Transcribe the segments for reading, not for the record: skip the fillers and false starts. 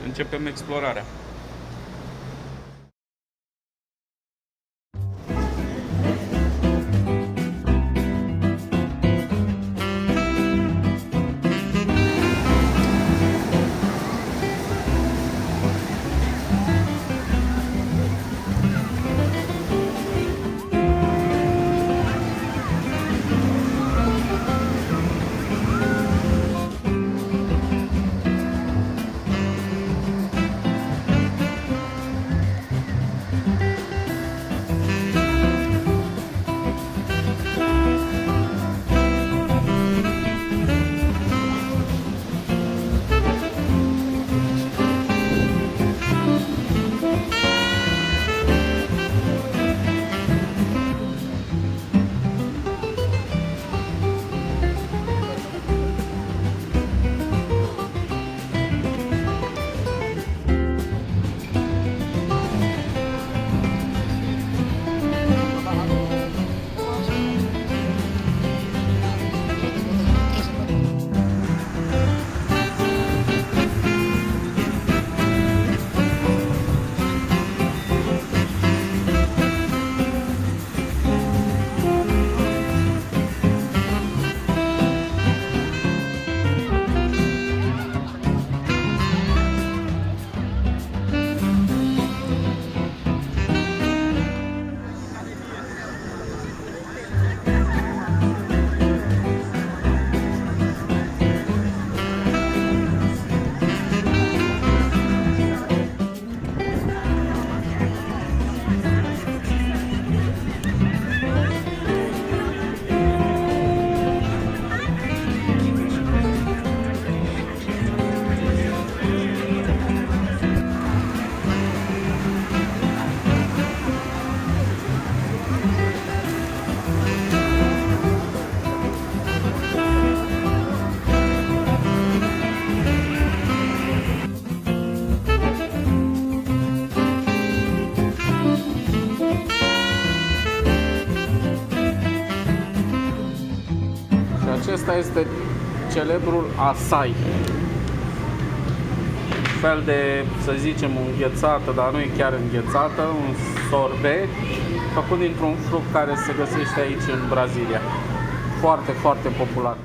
începem explorarea. Acesta este celebrul asai. Fel de, să zicem, înghețată, dar nu e chiar înghețată, un sorbet făcut dintr-un fruct care se găsește aici în Brazilia. Foarte, foarte popular.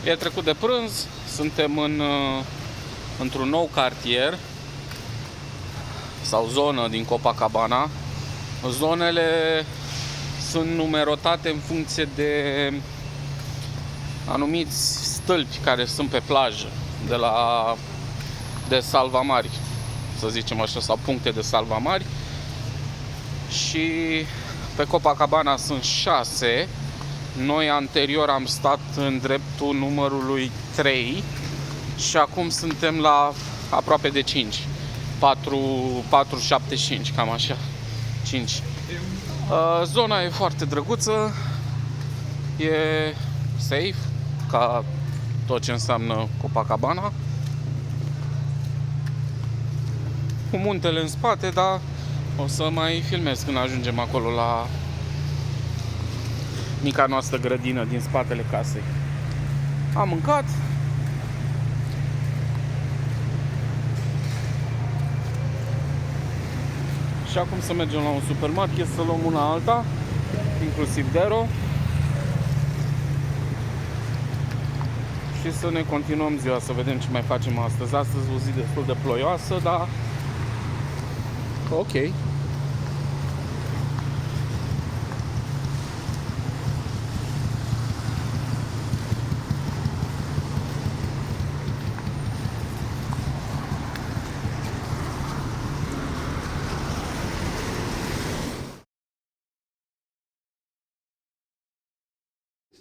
E trecut de prânz, suntem într-un nou cartier sau zonă din Copacabana. Zonele sunt numerotate în funcție de anumiți stâlpi care sunt pe plajă, de salvamari, să zicem așa, sau puncte de salvamari. Și pe Copacabana sunt 6. Noi anterior am stat în dreptul numărului 3 și acum suntem la aproape de 5. 4,75, cam așa. 5. Zona e foarte drăguță, e safe, ca tot ce înseamnă Copacabana. Cu muntele în spate, dar o să mai filmez când ajungem acolo mica noastră grădină din spatele casei. Am mâncat. Și acum să mergem la un supermarket să luăm una alta, inclusiv Dero. Și să ne continuăm ziua, să vedem ce mai facem astăzi. Astăzi o zi destul de ploioasă, dar ok.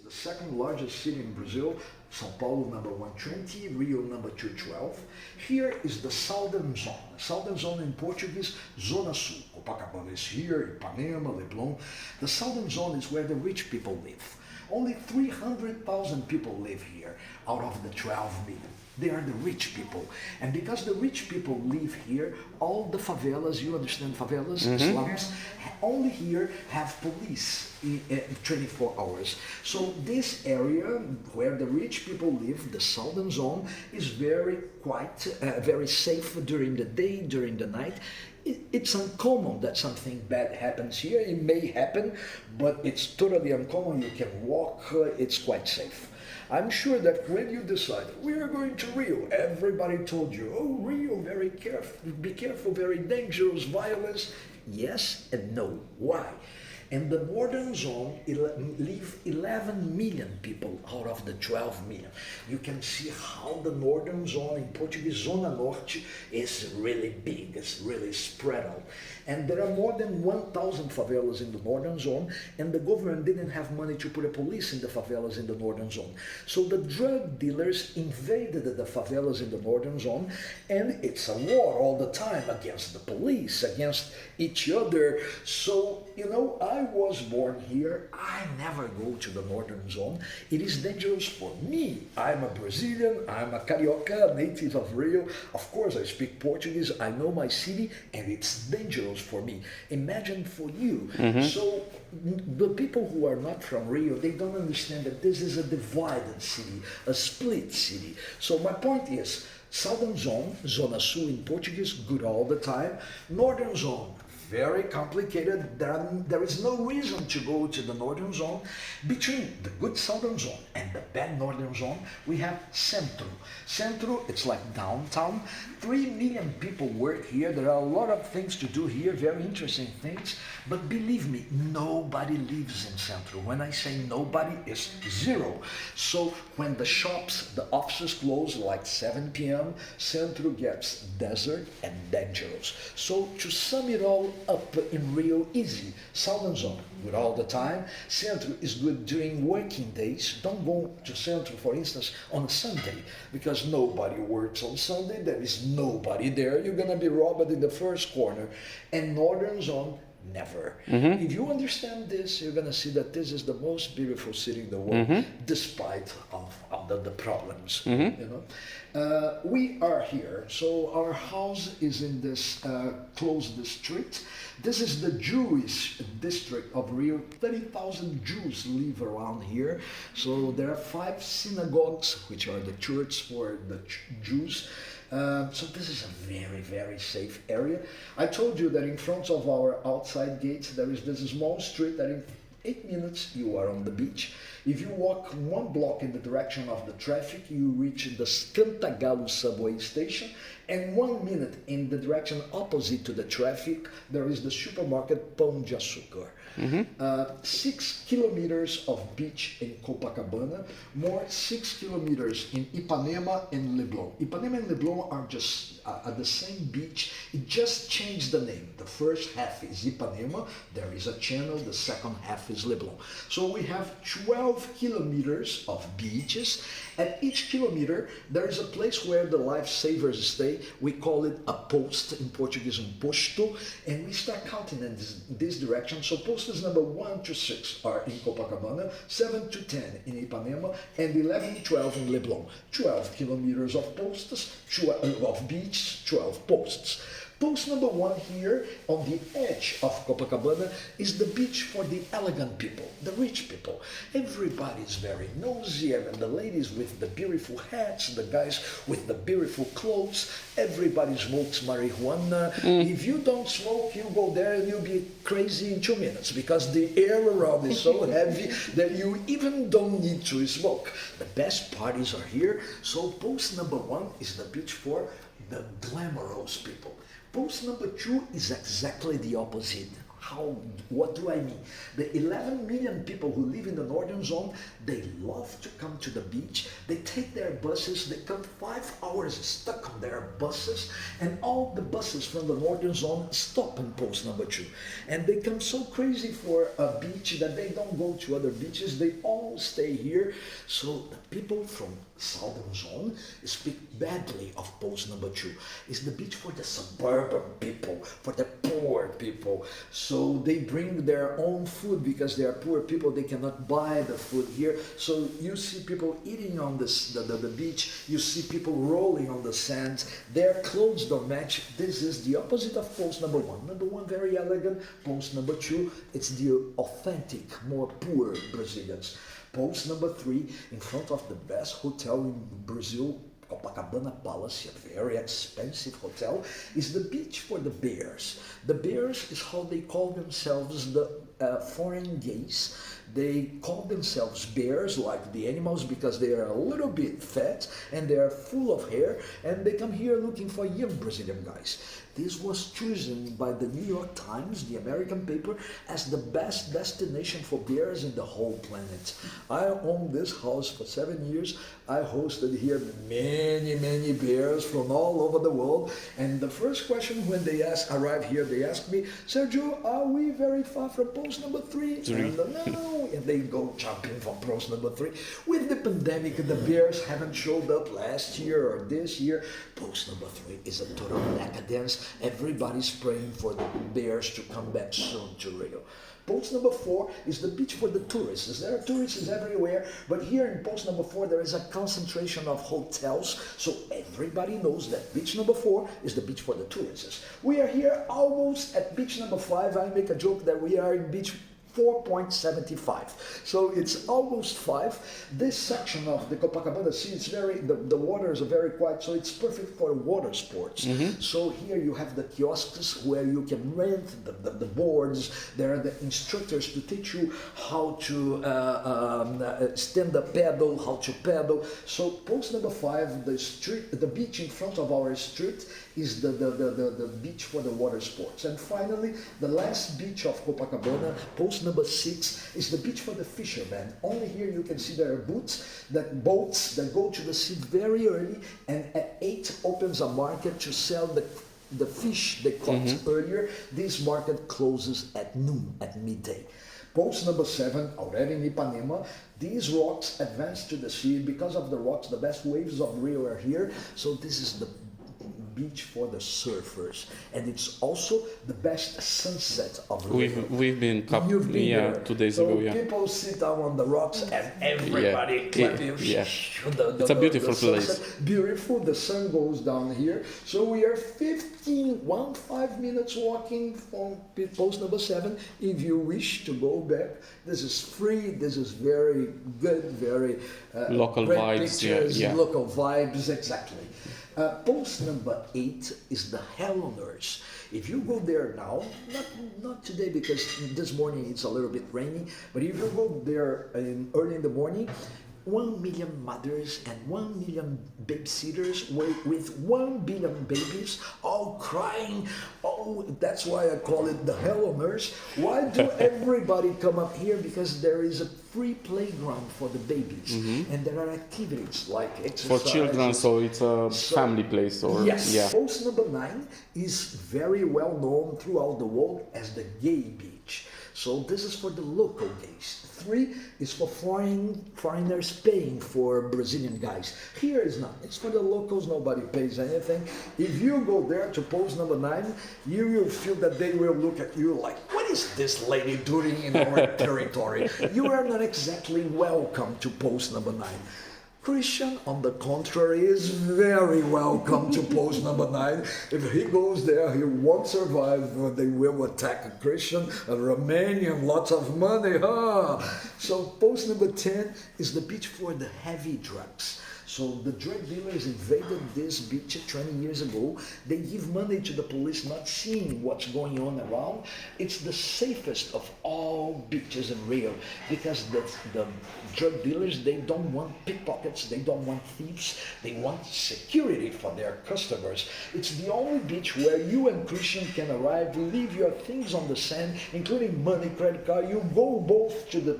The second largest city in Brazil, São Paulo number 120, Rio number 212. Here is the southern zone. The southern zone in Portuguese, Zona Sul. Copacabana is here, Ipanema, Leblon. The southern zone is where the rich people live. Only 300,000 people live here out of the 12 million. They are the rich people. And because the rich people live here, all the favelas, you understand favelas, slums, only here have police 24 hours. So this area where the rich people live, the southern zone, is very quiet, very safe during the day, during the night. It's uncommon that something bad happens here. It may happen, but it's totally uncommon. You can walk, it's quite safe. I'm sure that when you decide, we are going to Rio, everybody told you, oh, Rio, very careful, be careful, very dangerous, violence. Yes and no. Why? In the northern zone, live 11 million people out of the 12 million. You can see how the northern zone, in Portuguese, Zona Norte, is really big, it's really spread out. And there are more than 1,000 favelas in the northern zone, and the government didn't have money to put a police in the favelas in the northern zone. So the drug dealers invaded the favelas in the northern zone, and it's a war all the time against the police, against each other. So, you know, I was born here. I never go to the northern zone. It is dangerous for me. I'm a Brazilian, I'm a Carioca, native of Rio. Of course, I speak Portuguese, I know my city, and it's dangerous for me. Imagine for you. So the people who are not from Rio, they don't understand that this is a divided city, a split city. So my point is, southern zone, Zona Sul in Portuguese, good all the time. Northern zone, very complicated. There is no reason to go to the northern zone. Between the good southern zone and the bad northern zone, we have Centro. Centro, it's like downtown. 3 million people work here. There are a lot of things to do here, very interesting things. But believe me, nobody lives in Centro. When I say nobody, it's zero. So when the shops, the offices close like 7 p.m., Centro gets desert and dangerous. So to sum it all up in Rio, easy. Southern zone, good all the time. Centro is good during working days. Don't go to Centro, for instance, on a Sunday, because nobody works on Sunday. There is nobody there. You're going to be robbed in the first corner. And northern zone, never. If you understand this, you're going to see that this is the most beautiful city in the world, despite of the problems. You know, we are here. So our house is in this closed street. This is the Jewish district of Rio. 30,000 Jews live around here. So there are 5 synagogues, which are the church for the Jews. So this is a very, very safe area. I told you that in front of our outside gates there is this small street that in 8 minutes you are on the beach. If you walk 1 block in the direction of the traffic, you reach the Cantagalo subway station, and 1 minute in the direction opposite to the traffic, there is the supermarket Pão de Açúcar. 6 kilometers of beach in Copacabana, more 6 kilometers in Ipanema and Leblon. Ipanema and Leblon are just at the same beach. It just changed the name. The first half is Ipanema, there is a channel, the second half is Leblon. So we have 12 kilometers of beaches. At each kilometer, there is a place where the lifesavers stay. We call it a post, in Portuguese, posto, and we start counting in this direction. So postos number 1 to 6 are in Copacabana, 7 to 10 in Ipanema, and 11 to 12 in Leblon. 12 kilometers of postos, of beach, 12 posts. Post number 1 here on the edge of Copacabana is the beach for the elegant people, the rich people. Everybody's very nosy, and the ladies with the beautiful hats, the guys with the beautiful clothes. Everybody smokes marijuana. If you don't smoke, you go there and you'll be crazy in 2 minutes because the air around is so heavy that you even don't need to smoke. The best parties are here. So post number 1 is the beach for the glamorous people. Post number 2 is exactly the opposite. What do I mean? The 11 million people who live in the northern zone, they love to come to the beach. They take their buses, they come 5 hours stuck on their buses, and all the buses from the northern zone stop in post number 2. And they come so crazy for a beach that they don't go to other beaches, they all stay here. So the people from southern zone speak badly of post number 2. It's the beach for the suburban people, for the poor people. So they bring their own food because they are poor people, they cannot buy the food here. So you see people eating on the beach, you see people rolling on the sand, their clothes don't match. This is the opposite of post number 1. Number 1, very elegant. Post number 2, it's the authentic, more poor Brazilians. Post number 3, in front of the best hotel in Brazil, Copacabana Palace, a very expensive hotel, is the beach for the bears. The bears is how they call themselves, the foreign gays. They call themselves bears, like the animals, because they are a little bit fat and they are full of hair, and they come here looking for young Brazilian guys. This was chosen by the New York Times, the American paper, as the best destination for bears in the whole planet. I owned this house for 7 years. I hosted here many bears from all over the world. And the first question when they arrive here, they ask me, Sergio, are we very far from post number 3? And no, and they go jumping from post number 3. With the pandemic, the bears haven't showed up last year or this year. Post number 3 is a total decadence. Everybody's praying for the bears to come back soon to Rio. Post number 4 is the beach for the tourists. There are tourists everywhere, but here in post number 4 there is a concentration of hotels, so everybody knows that beach number 4 is the beach for the tourists. We are here almost at beach number 5. I make a joke that we are in beach 4.75. So it's almost 5. This section of the Copacabana Sea, it's the waters are very quiet, so it's perfect for water sports. So here you have the kiosks where you can rent the boards. There are the instructors to teach you how to stand up paddle, how to paddle. So post number 5, the beach in front of our street is the beach for the water sports. And finally, the last beach of Copacabana, post number 6, is the beach for the fishermen. Only here you can see there are boats that go to the sea very early, and at 8 opens a market to sell the fish they caught earlier. This market closes at noon, at midday. Post number 7, already in Ipanema, these rocks advance to the sea. Because of the rocks, the best waves of Rio are here. So this is the beach for the surfers, and it's also the best sunset of Rio. We've been 2 days ago. Yeah, people sit down on the rocks and everybody clapping. It's a beautiful place. Beautiful. The sun goes down here. So we are 15 minutes walking from post number 7. If you wish to go back, this is free. This is very good, very local vibes. Pictures, local vibes, exactly. Post number 8 is the Hell on Earth. If you go there now, not today because this morning it's a little bit rainy, but if you go there early in the morning, 1 million mothers and 1 million babysitters with 1 billion babies, all crying. Oh, that's why I call it the Hell on Earth. Why do everybody come up here? Because there is a free playground for the babies, and there are activities like exercise. For children, so it's a family place. Yes. Post number 9 is very well known throughout the world as the gay beach. So this is for the local gays. 3 is for foreigners paying for Brazilian guys. Here is not. It's for the locals. Nobody pays anything. If you go there to post number 9, you will feel that they will look at you like, what is this lady doing in our territory? You are not exactly welcome to post number 9. Christian, on the contrary, is very welcome to post number 9. If he goes there, he won't survive. They will attack a Christian, a Romanian, lots of money. So post number 10 is the beach for the heavy drugs. So the drug dealers invaded this beach 20 years ago. They give money to the police, not seeing what's going on around. It's the safest of all beaches in Rio because the drug dealers, they don't want pickpockets, they don't want thieves, they want security for their customers. It's the only beach where you and Christian can arrive, leave your things on the sand, including money, credit card. You go both to the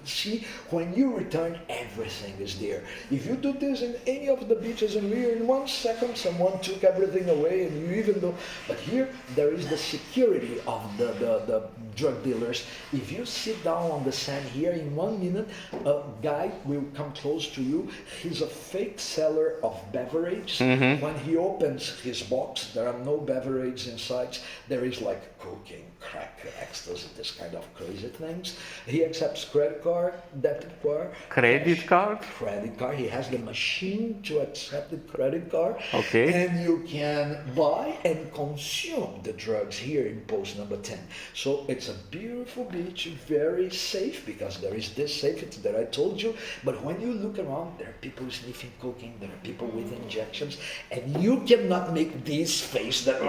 sea. When you return, everything is there. If you do this in any of the beaches in Rio, in 1 second someone took everything away, and you even though, but here there is the security of the drug dealers. If you sit down on the sand here, in 1 minute a guy will come close to you. He's a fake seller of beverages. When he opens his box, there are no beverages inside. There is like cocaine, crack, ecstasy, this kind of crazy things. He accepts credit card, debit card. Credit card? Credit card. He has the machine to accept the credit card. Okay. And you can buy and consume the drugs here in post number 10. So it's a beautiful beach, very safe because there is this safety that I told you. But when you look around, there are people sniffing cocaine, there are people with injections, and you cannot make this face that,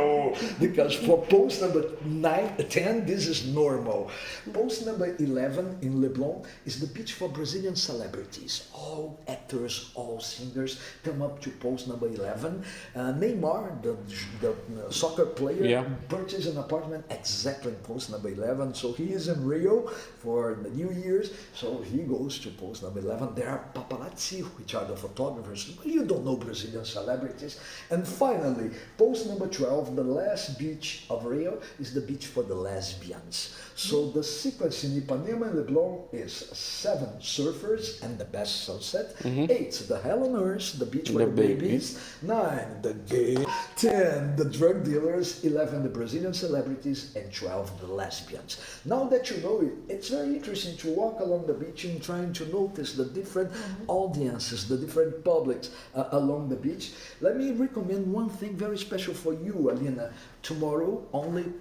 because for post number 10, this is normal. Post number 11 in Leblon is the beach for Brazilian celebrities. All actors, all singers come up to post number 11. Neymar, the soccer player, purchased an apartment exactly in post number 11. So he is in Rio for the New Year's. So he goes to post number 11. There are paparazzi, which are the photographers. You don't know Brazilian celebrities. And finally, post number 12, the last beach of Rio, is the beach for the lesbians. So the sequence in Ipanema and Leblon is 7 surfers and the best sunset, 8 the Helleners, the beach for the babies, 9 the gay, 10 the drug dealers, 11 the Brazilian celebrities, and 12 the lesbians. Now that you know it, it's very interesting to walk along the beach and trying to notice the different audiences, the different publics along the beach. Let me recommend one thing very special for you, Alina. Tomorrow,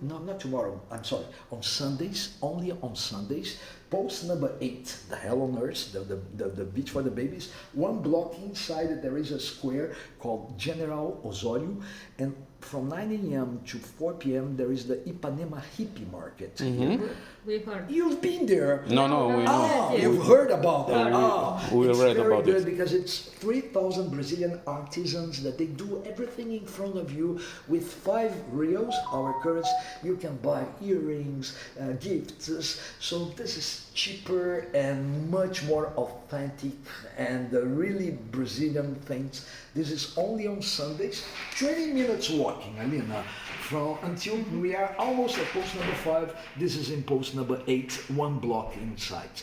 not tomorrow, I'm sorry, on Sundays, only on Sundays, post number 8, the Helleners, the beach for the babies. 1 block inside there is a square called General Osório, and from 9 a.m. to 4 p.m. there is the Ipanema hippie market. We've heard. You've been there. No, we know. You've heard about that. We it's read very about good it. because it's 3,000 Brazilian artisans that they do everything in front of you with 5 reals, our currency. You can buy earrings, gifts. So this is cheaper and much more authentic and really Brazilian things. This is only on Sundays. 20 minutes walking, Alina, until we are almost at post number 5. This is in post number 8, 1 block inside.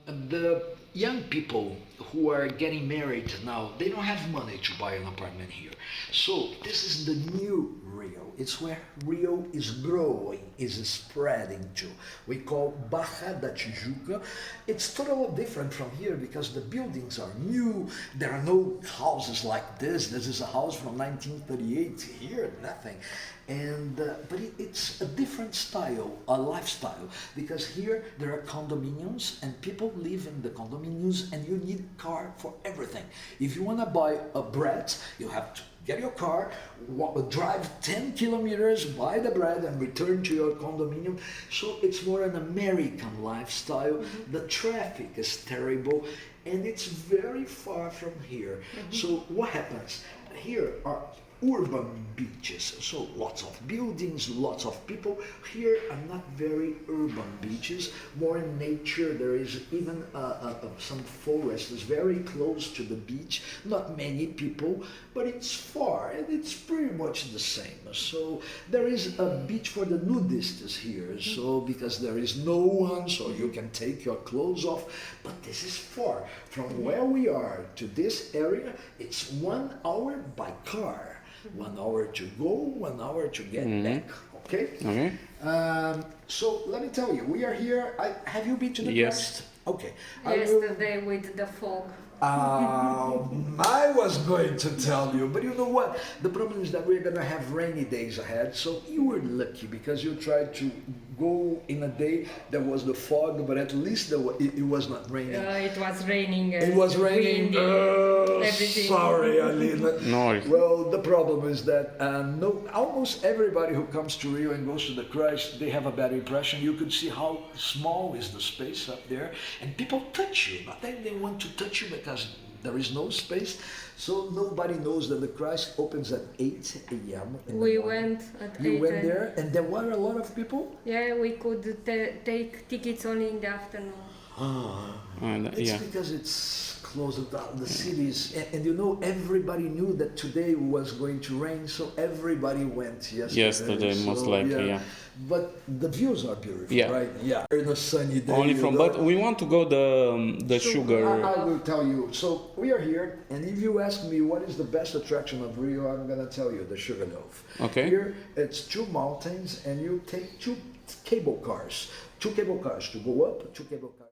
The young people who are getting married now, they don't have money to buy an apartment here. So this is the new Rio. It's where Rio is growing, is spreading to. We call Barra da Tijuca. It's totally different from here because the buildings are new. There are no houses like this. This is a house from 1938. Here, nothing. And but it's a different style, a lifestyle, because here there are condominiums and people live in the condominiums and you need a car for everything. If you want to buy a bread, you have to get your car, drive 10 kilometers, buy the bread and return to your condominium. So it's more an American lifestyle. The traffic is terrible and it's very far from here. So what happens? Here are urban beaches, so lots of buildings, lots of people. Here are not very urban beaches, more in nature. There is even some forest is very close to the beach, not many people, but it's far and it's pretty much the same. So there is a beach for the nudists here, so because there is no one, so you can take your clothes off, but this is far. From where we are to this area, it's 1 hour by car. 1 hour to go, 1 hour to get back. Okay? So let me tell you, we are here. Have you been to the crest? Okay. Yesterday with the fog. I was going to tell you, but you know what? The problem is that we're gonna have rainy days ahead, so you were lucky because you tried to go in a day there was the fog, but at least it was not raining. It was raining. It was raining. Everything. Sorry, Alina. No worries. Well, the problem is that almost everybody who comes to Rio and goes to the Christ, they have a bad impression. You could see how small is the space up there, and people touch you. But then they want to touch you because there is no space. So nobody knows that the Christ opens at 8 a.m. We went at 8. You went there, and there were a lot of people. Yeah, we could take tickets only in the afternoon. It's because it's closed down. The cities, and you know, everybody knew that today was going to rain, so everybody went yesterday. Most likely, yeah. But the views are beautiful, right? Yeah. In a sunny day. Only from, but we want to go the sugar. I will tell you. So we are here, and if you ask me what is the best attraction of Rio, I'm gonna tell you the sugar loaf. Okay. Here it's 2 mountains, and you take 2 cable cars to go up, 2 cable cars.